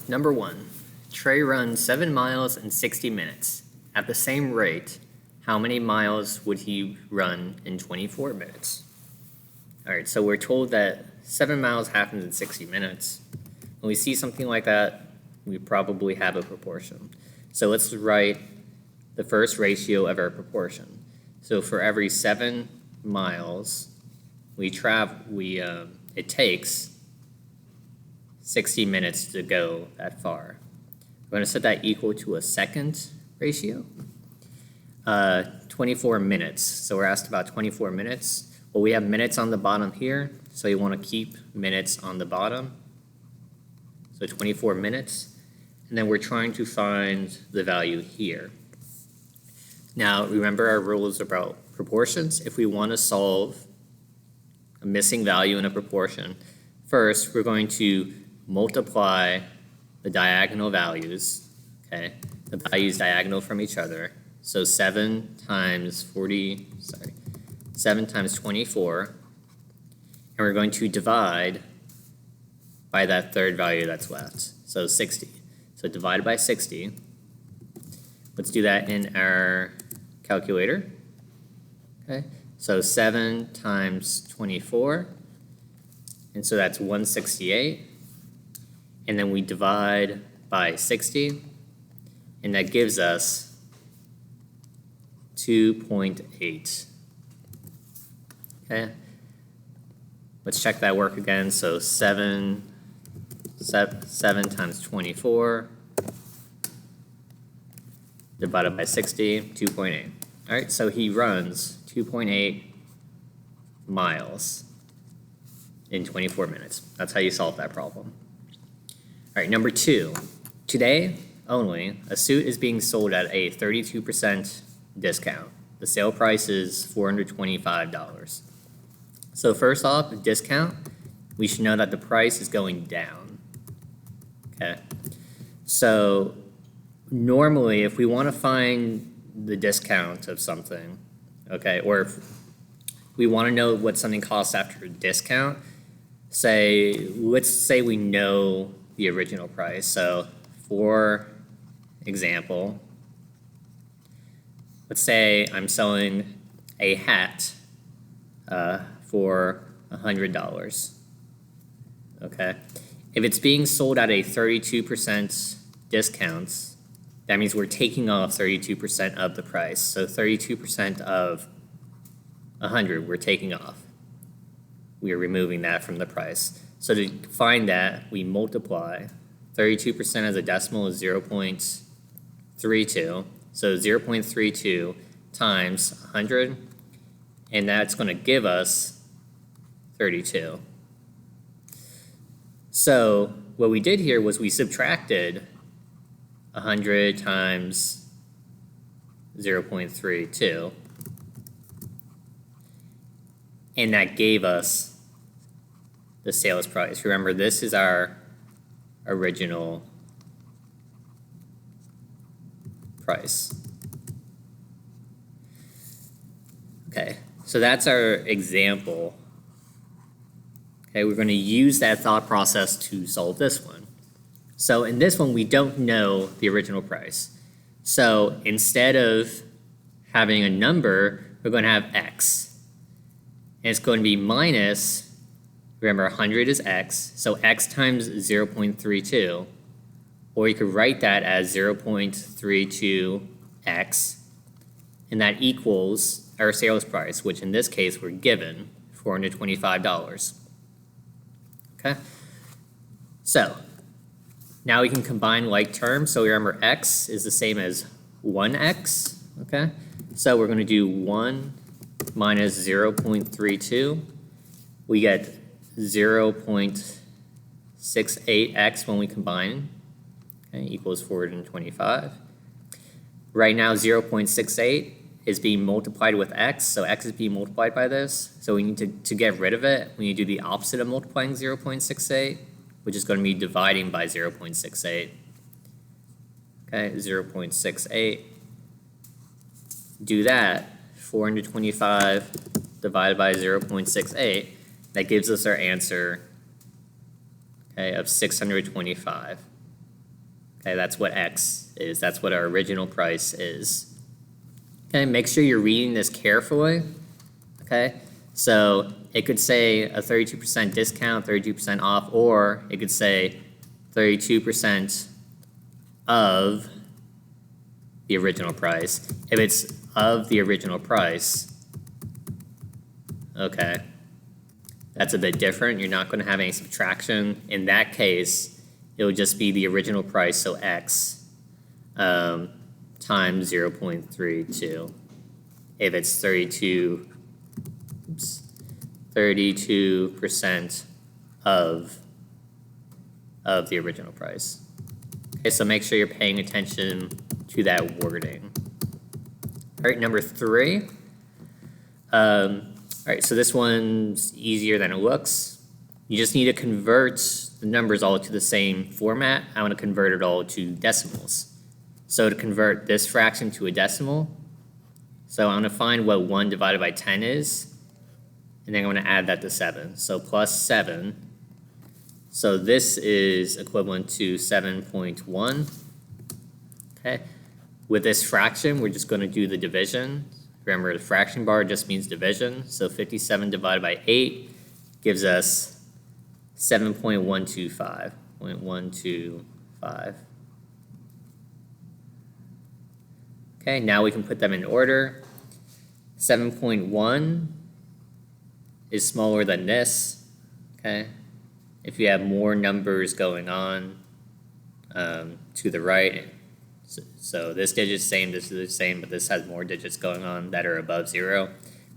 number 1, Trey runs 7 miles in 60 minutes. At the same rate, how many miles would he run in 24 minutes? All right, so we're told that 7 miles happens in 60 minutes. When we see something like that, we probably have a proportion. So let's write the first ratio of our proportion. So for every 7 miles it takes 60 minutes to go that far. We're going to set that equal to a second ratio. 24 minutes. So we're asked about 24 minutes. Well, we have minutes on the bottom here, so you want to keep minutes on the bottom. So 24 minutes. And then we're trying to find the value here. Now, remember our rules about proportions. If we want to solve a missing value in a proportion, first we're going to multiply the diagonal values, okay? The values diagonal from each other. So 7 times 24, and we're going to divide by that third value that's left, so 60. So divided by 60. Let's do that in our calculator. Okay, so 7 times 24, and so that's 168. And then we divide by 60, and that gives us 2.8. Okay, let's check that work again. So 7 times 24 divided by 60, 2.8. All right, so he runs 2.8 miles in 24 minutes. That's how you solve that problem. All right, number 2. Today only, a suit is being sold at a 32% discount. The sale price is $425. So first off, discount, we should know that the price is going down. Okay, so normally if we want to find the discount of something, okay, or if we want to know what something costs after a discount, let's say we know the original price. So for example, let's say I'm selling a hat for $100. Okay, if it's being sold at a 32% discount, that means we're taking off 32% of the price. So 32% of 100 we're taking off. We are removing that from the price. So to find that, we multiply 32% as a decimal is 0.32. So 0.32 times 100, and that's going to give us 32. So what we did here was we subtracted 100 times 0.32, and that gave us the sales price. Remember, this is our original price. Okay, so that's our example. Okay, we're going to use that thought process to solve this one. So in this one, we don't know the original price. So instead of having a number, we're going to have x. And it's going to be minus, remember 100 is x, so x times 0.32. Or you could write that as 0.32x, and that equals our sales price, which in this case we're given $425. Okay, so now we can combine like terms. So remember, x is the same as 1x. Okay, so we're going to do 1 minus 0.32. We get 0.68x when we combine. Okay, equals 425. Right now, 0.68 is being multiplied with x, so x is being multiplied by this. So we need to get rid of it, we need to do the opposite of multiplying 0.68, which is going to be dividing by 0.68. Okay, 0.68. Do that, 425 divided by 0.68, that gives us our answer, okay, of 625. Okay, that's what x is. That's what our original price is. Okay, make sure you're reading this carefully. Okay, so it could say a 32% discount, 32% off, or it could say 32% of the original price. If it's of the original price, okay, that's a bit different. You're not going to have any subtraction. In that case, it would just be the original price, so x times 0.32. If it's 32% of the original price. Okay, so make sure you're paying attention to that wording. All right, number 3. All right, so this one's easier than it looks. You just need to convert the numbers all to the same format. I want to convert it all to decimals. So to convert this fraction to a decimal, so I'm going to find what 1 divided by 10 is, and then I'm going to add that to 7. So plus 7. So this is equivalent to 7.1. Okay. With this fraction, we're just going to do the division. Remember, the fraction bar just means division. So 57 divided by 8 gives us 7.125. 0.125. Okay, now we can put them in order. 7.1 is smaller than this. Okay, if you have more numbers going on to the right, so this digit's same, this is the same, but this has more digits going on that are above 0,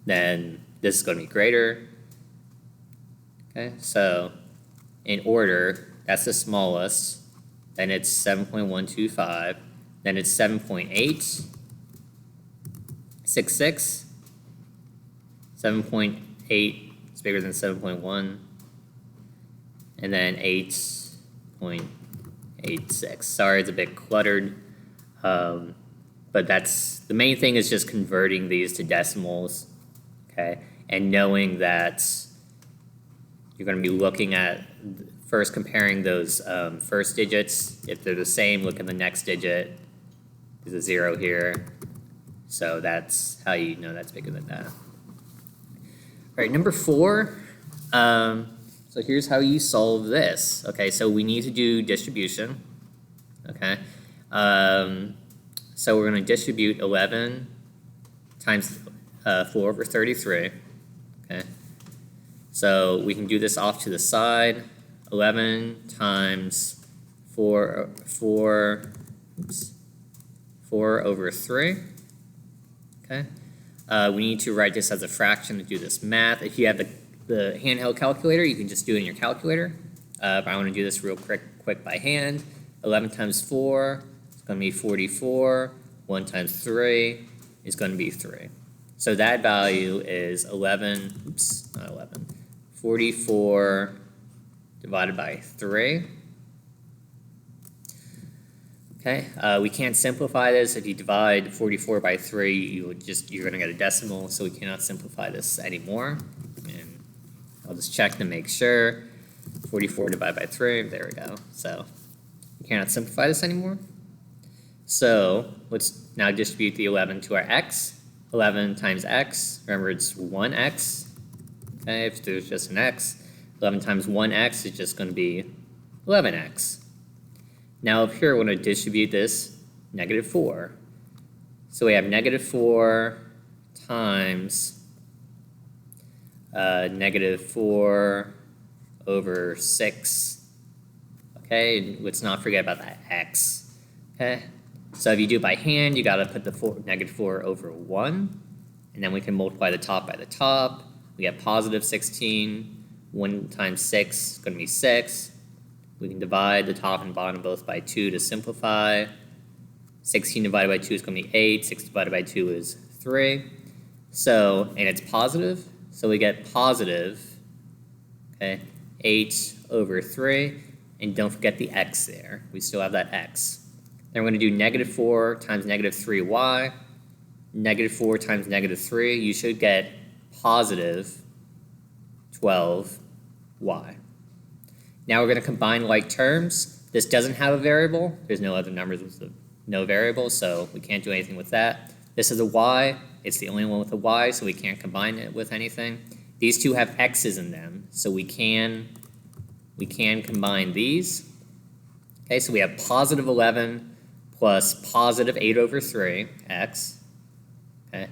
then this is going to be greater. Okay, so in order, that's the smallest, then it's 7.125, then it's 7.866, 7.8 is bigger than 7.1, and then 8.86. Sorry, it's a bit cluttered. But that's the main thing, is just converting these to decimals, okay, and knowing that you're going to be looking at first comparing those first digits. If they're the same, look at the next digit. There's a 0 here, so that's how you know that's bigger than that. All right, number 4. So here's how you solve this. Okay, so we need to do distribution. Okay. So we're going to distribute 11 times 4 over 33. Okay. So we can do this off to the side. 11 times 4 over 3. Okay. We need to write this as a fraction to do this math. If you have the handheld calculator, you can just do it in your calculator. But I want to do this real quick by hand. 11 times 4 is going to be 44. 1 times 3 is going to be 3. So that value is 44 divided by 3. Okay, we can't simplify this. If you divide 44 by 3, you're going to get a decimal, so we cannot simplify this anymore. And I'll just check to make sure. 44 divided by 3, there we go. So we cannot simplify this anymore. So let's now distribute the 11 to our x. 11 times x, remember it's 1x. Okay, if there's just an x, 11 times 1x is just going to be 11x. Now up here, we're going to distribute this -4. So we have -4 times -4 over 6. Okay, let's not forget about that x. Okay, so if you do it by hand, you got to put the -4 over 1, and then we can multiply the top by the top. We get positive 16. 1 times 6 is going to be 6. We can divide the top and bottom both by 2 to simplify. 16 divided by 2 is going to be 8. 6 divided by 2 is 3. So, and it's positive, so we get positive, okay, 8 over 3. And don't forget the x there. We still have that x. Then we're going to do -4 times -3y. -4 times -3, you should get positive 12y. Now we're going to combine like terms. This doesn't have a variable. There's no other numbers with no variable, so we can't do anything with that. This is a y. It's the only one with a y, so we can't combine it with anything. These two have x's in them, so we can combine these. Okay, so we have positive 11 plus positive 8 over 3, x. Okay,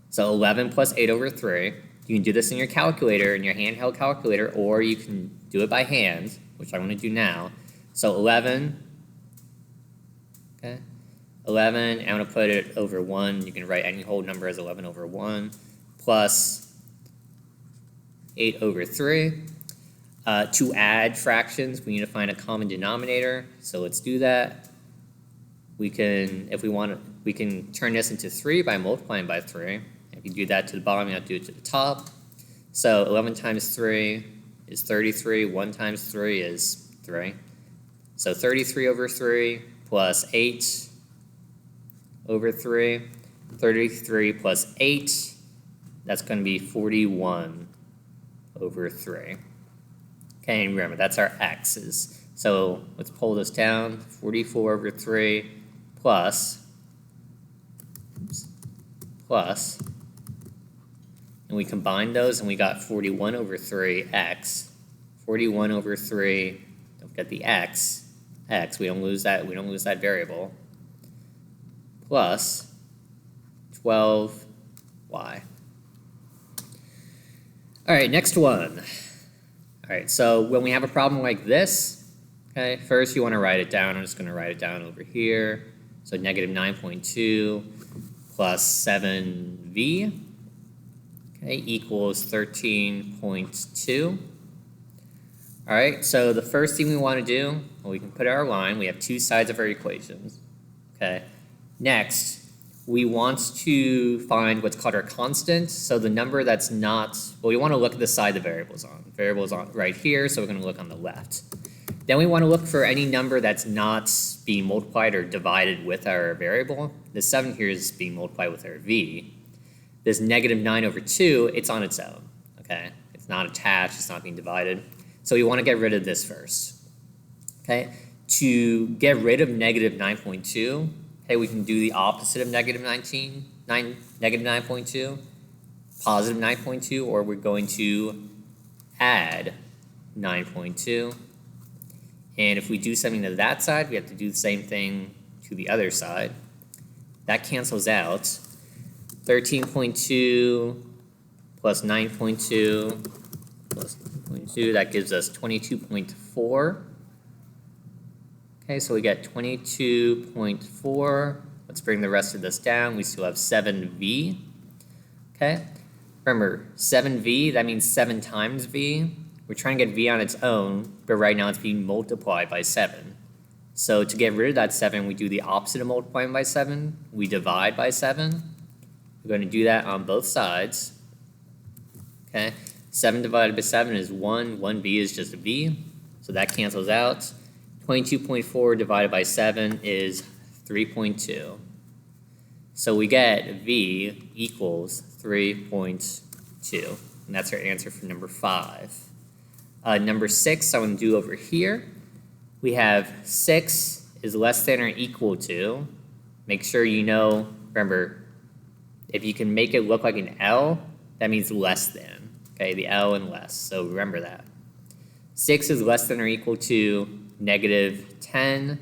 so 11 plus 8 over 3. You can do this in your calculator, in your handheld calculator, or you can do it by hand, which I'm going to do now. So 11, okay, 11, I'm going to put it over 1. You can write any whole number as 11 over 1, plus 8 over 3. To add fractions, we need to find a common denominator. So let's do that. We can, if we want, we can turn this into 3 by multiplying by 3. If you do that to the bottom, you have to do it to the top. So 11 times 3 is 33. 1 times 3 is 3. So 33 over 3 plus 8 over 3. 33 plus 8, that's going to be 41 over 3. Okay, and remember, that's our x's. So let's pull this down. 44 over 3 plus, and we combine those, and we got 41 over 3x. 41 over 3, don't forget the x, we don't lose that variable, plus 12y. All right, next one. All right, so when we have a problem like this, okay, first you want to write it down. I'm just going to write it down over here. So negative 9.2 plus 7v, okay, equals 13.2. All right, so the first thing we want to do, well, we can put our line. We have two sides of our equations, okay. Next, we want to find what's called our constant. So the number that's not, well, we want to look at the side the variable's on. The variable's on right here, so we're going to look on the left. Then we want to look for any number that's not being multiplied or divided with our variable. The 7 here is being multiplied with our v. This negative 9 over 2, it's on its own, okay? It's not attached, it's not being divided. So we want to get rid of this first, okay? To get rid of negative 9.2, okay, we can do the opposite of negative 9.2, positive 9.2, or we're going to add 9.2. And if we do something to that side, we have to do the same thing to the other side. That cancels out. 13.2 plus 9.2 plus 9.2, that gives us 22.4. Okay, so we get 22.4. Let's bring the rest of this down. We still have 7v. Okay, remember 7v, that means 7 times v. We're trying to get v on its own, but right now it's being multiplied by 7. So to get rid of that 7, we do the opposite of multiplying by 7. We divide by 7. We're going to do that on both sides. Okay, 7 divided by 7 is 1. 1v is just a v, so that cancels out. 22.4 divided by 7 is 3.2. So we get v equals 3.2, and that's our answer for number 5. Number 6, I'm going to do over here. We have 6 is less than or equal to. Make sure you know, remember, if you can make it look like an L, that means less than. Okay, the L and less, so remember that. 6 is less than or equal to negative 10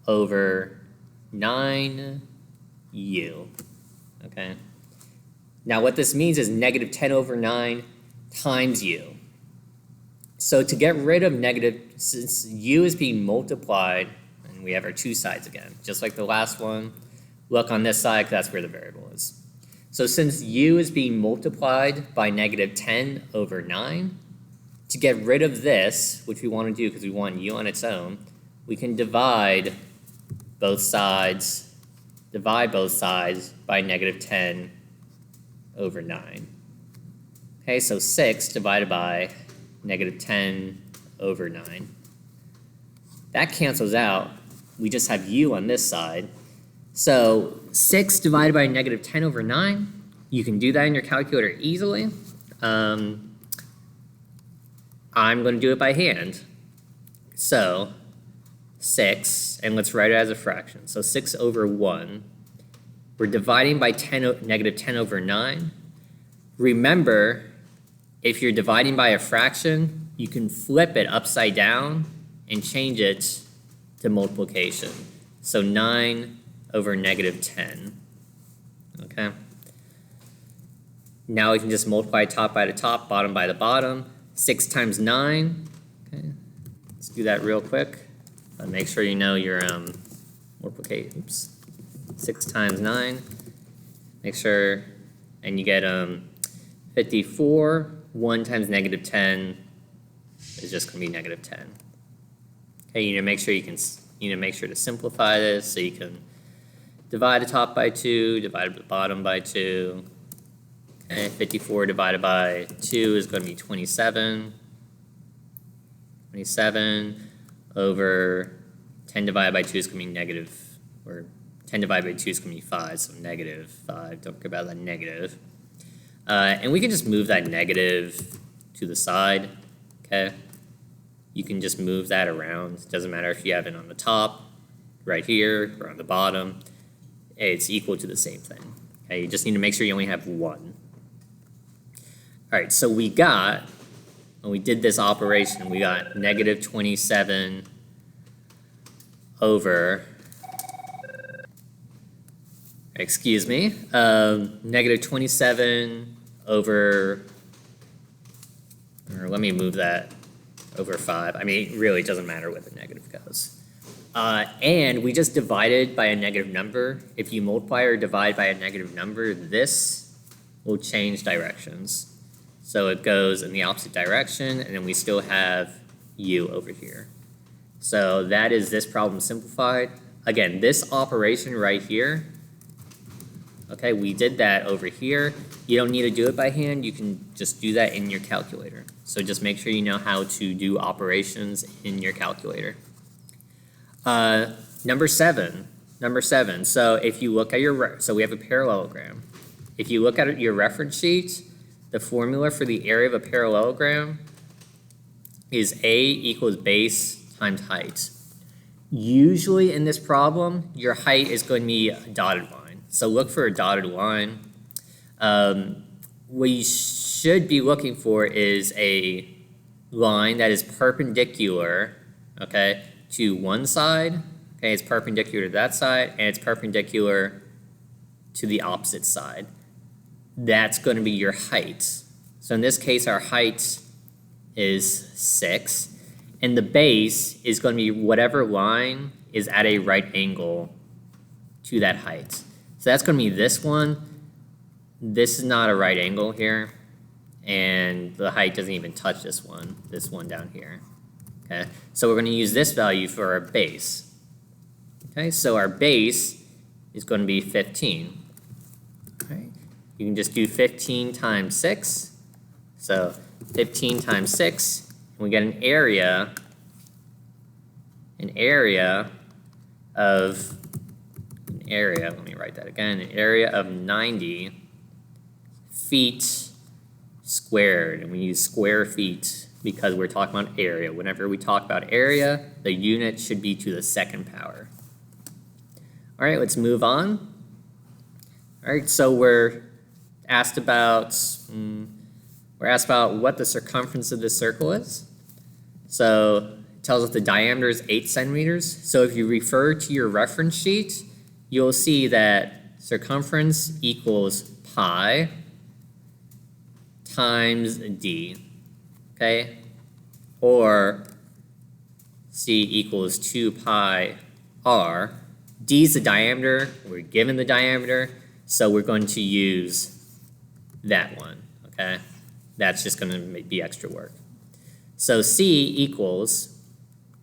over 9u. Okay. Now what this means is negative 10 over 9 times u. So to get rid of negative, since u is being multiplied, and we have our two sides again, just like the last one, look on this side, 'cause that's where the variable is. So since u is being multiplied by negative 10 over 9, to get rid of this, which we want to do because we want u on its own, we can divide both sides by negative 10 over 9. Okay, so 6 divided by negative 10 over 9. That cancels out. We just have u on this side. So 6 divided by negative 10 over 9, you can do that in your calculator easily. I'm going to do it by hand. So 6, and let's write it as a fraction. So 6 over 1. We're dividing by negative 10 over 9. Remember, if you're dividing by a fraction, you can flip it upside down and change it to multiplication. So 9 over negative 10. Okay? Now we can just multiply top by the top, bottom by the bottom. 6 times 9. Okay, let's do that real quick. Make sure you know your multiplicate. Oops. 6 times 9. Make sure, and you get 54. 1 times negative 10 is just going to be negative 10. Okay, you need to make sure to simplify this so you can divide the top by 2, divide the bottom by 2. Okay, 54 divided by 2 is going to be 27. 27 over 10 divided by 2 is going to be negative, or 10 divided by 2 is going to be 5, so negative 5. Don't forget about that negative. And we can just move that negative to the side, okay? You can just move that around. It doesn't matter if you have it on the top, right here, or on the bottom. It's equal to the same thing. Okay, you just need to make sure you only have 1. All right, so we got, when we did this operation, we got negative 27 over, excuse me, negative 27 over, or let me move that over 5. I mean, really, it doesn't matter where the negative goes. And we just divided by a negative number. If you multiply or divide by a negative number, this will change directions. So it goes in the opposite direction, and then we still have u over here. So that is this problem simplified. Again, this operation right here, okay, we did that over here. You don't need to do it by hand. You can just do that in your calculator. So just make sure you know how to do operations in your calculator. Number seven. So if you look at so we have a parallelogram. If you look at your reference sheet, the formula for the area of a parallelogram is A equals base times height. Usually in this problem, your height is going to be a dotted line. So look for a dotted line. What you should be looking for is a line that is perpendicular, okay, to one side. Okay, it's perpendicular to that side, and it's perpendicular to the opposite side. That's going to be your height. So in this case, our height is 6, and the base is going to be whatever line is at a right angle to that height. So that's going to be this one. This is not a right angle here, and the height doesn't even touch this one down here. Okay, so we're going to use this value for our base. Okay, so our base is going to be 15. Okay, you can just do 15 times 6. So 15 times 6, and we get an area of, let me write that again, an area of 90 feet squared, and we use square feet because we're talking about area. Whenever we talk about area, the unit should be to the second power. All right, let's move on. All right, so we're asked about what the circumference of the circle is. So it tells us the diameter is 8 centimeters. So if you refer to your reference sheet, you'll see that circumference equals pi times d, okay? Or c equals 2 pi r. D is the diameter. We're given the diameter, so we're going to use that one, okay? That's just going to be extra work. So c equals,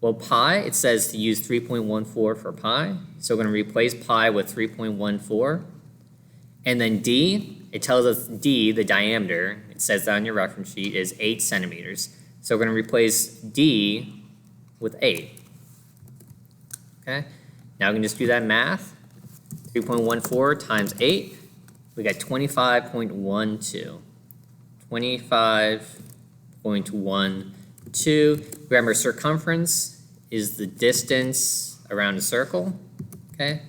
well, pi, it says to use 3.14 for pi, so we're going to replace pi with 3.14. And then d, it tells us d, the diameter, it says that on your reference sheet, is 8 centimeters. So we're going to replace d with 8. Okay? Now we can just do that math. 3.14 times 8, we got 25.12. 25.12. Remember, circumference is the distance around a circle, okay?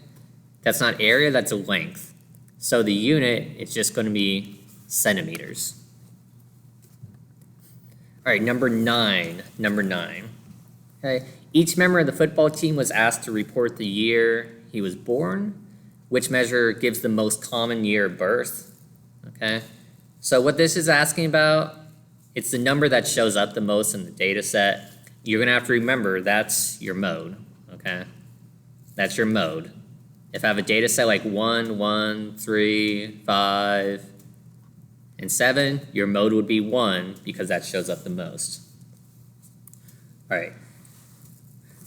That's not area, that's a length. So the unit is just going to be centimeters. All right, number nine. Okay, each member of the football team was asked to report the year he was born. Which measure gives the most common year of birth? Okay, so what this is asking about, it's the number that shows up the most in the data set. You're going to have to remember that's your mode, okay? That's your mode. If I have a data set like 1, 1, 3, 5, and 7, your mode would be 1 because that shows up the most. All right.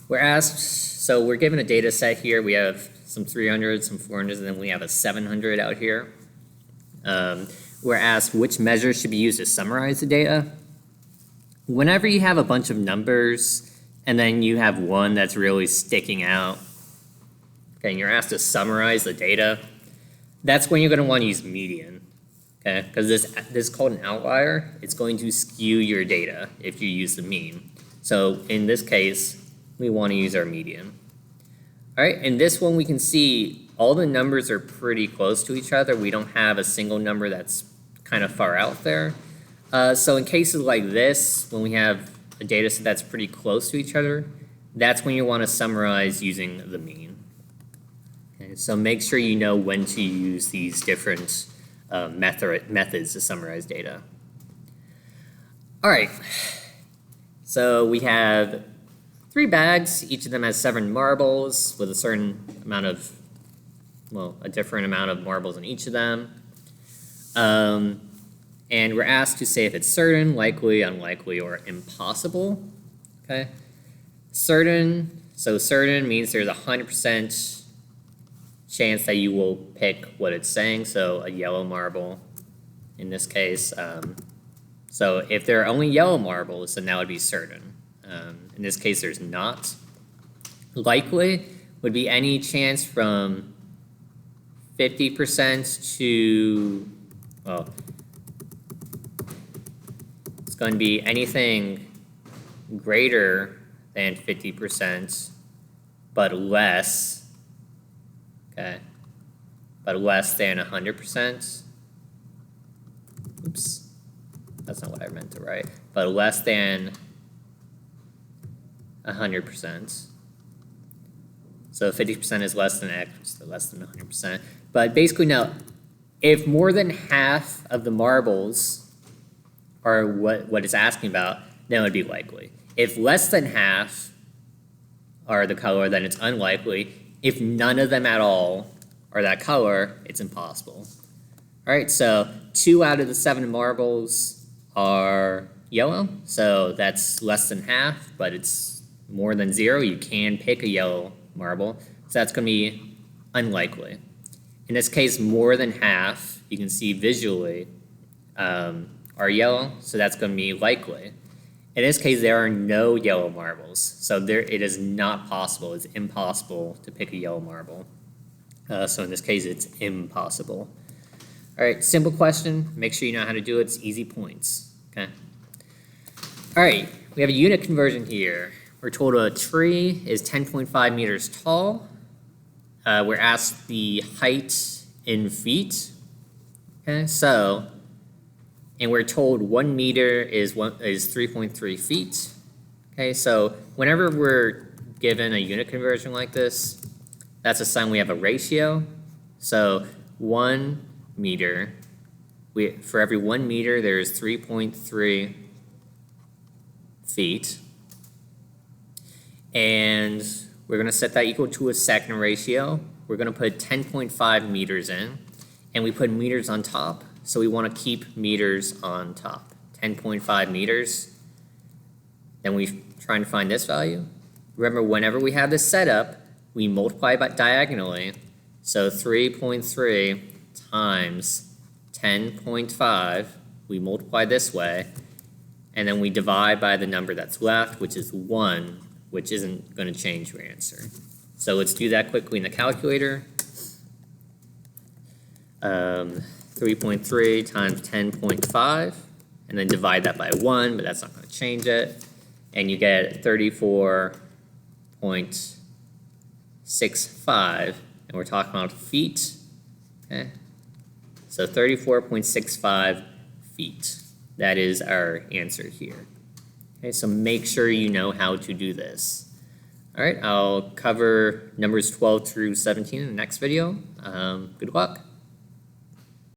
We're asked, so we're given a data set here. We have some 300s, some 400s, and then we have a 700 out here. We're asked which measures should be used to summarize the data. Whenever you have a bunch of numbers and then you have one that's really sticking out, okay, and you're asked to summarize the data, that's when you're going to want to use median, okay? Because this is called an outlier. It's going to skew your data if you use the mean. So in this case, we want to use our median. All right, in this one we can see all the numbers are pretty close to each other. We don't have a single number that's kind of far out there. So in cases like this, when we have a data set that's pretty close to each other, that's when you want to summarize using the mean. Okay, so make sure you know when to use these different methods to summarize data. All right, so we have 3 bags. Each of them has 7 marbles with a certain amount of, well, a different amount of marbles in each of them. And we're asked to say if it's certain, likely, unlikely, or impossible. Okay, certain. So certain means there's 100% chance that you will pick what it's saying. So a yellow marble, in this case. So if there are only yellow marbles, then that would be certain. In this case, there's not. Likely would be any chance from 50% to, well, it's going to be anything greater than 50%, but less, okay, but less than 100%. Oops, that's not what I meant to write, but less than 100%. So 50% is less than X, so less than 100%. But basically, now, if more than half of the marbles are what it's asking about, then it would be likely. If less than half are the color, then it's unlikely. If none of them at all are that color, it's impossible. All right, so 2 out of the 7 marbles are yellow, so that's less than half, but it's more than 0. You can pick a yellow marble, so that's going to be unlikely. In this case, more than half, you can see visually, are yellow, so that's going to be likely. In this case, there are no yellow marbles, so it is not possible, it's impossible to pick a yellow marble. So in this case, it's impossible. All right, simple question, make sure you know how to do it, it's easy points, okay? All right, we have a unit conversion here. We're told a tree is 10.5 meters tall. We're asked the height in feet. Okay, so, and we're told 1 meter is 3.3 feet. Okay, so whenever we're given a unit conversion like this, that's a sign we have a ratio. So 1 meter, for every 1 meter, there's 3.3 feet. And we're going to set that equal to a second ratio. We're going to put 10.5 meters in, and we put meters on top, so we want to keep meters on top. 10.5 meters. Then we try and find this value. Remember, whenever we have this set up, we multiply by diagonally. So 3.3 times 10.5, we multiply this way, and then we divide by the number that's left, which is 1, which isn't going to change your answer. So let's do that quickly in the calculator. 3.3 times 10.5, and then divide that by 1, but that's not going to change it. And you get 34 34.65, and we're talking about feet, okay? So 34.65 feet. That is our answer here. Okay, so make sure you know how to do this. All right, I'll cover numbers 12 through 17 in the next video. Good luck.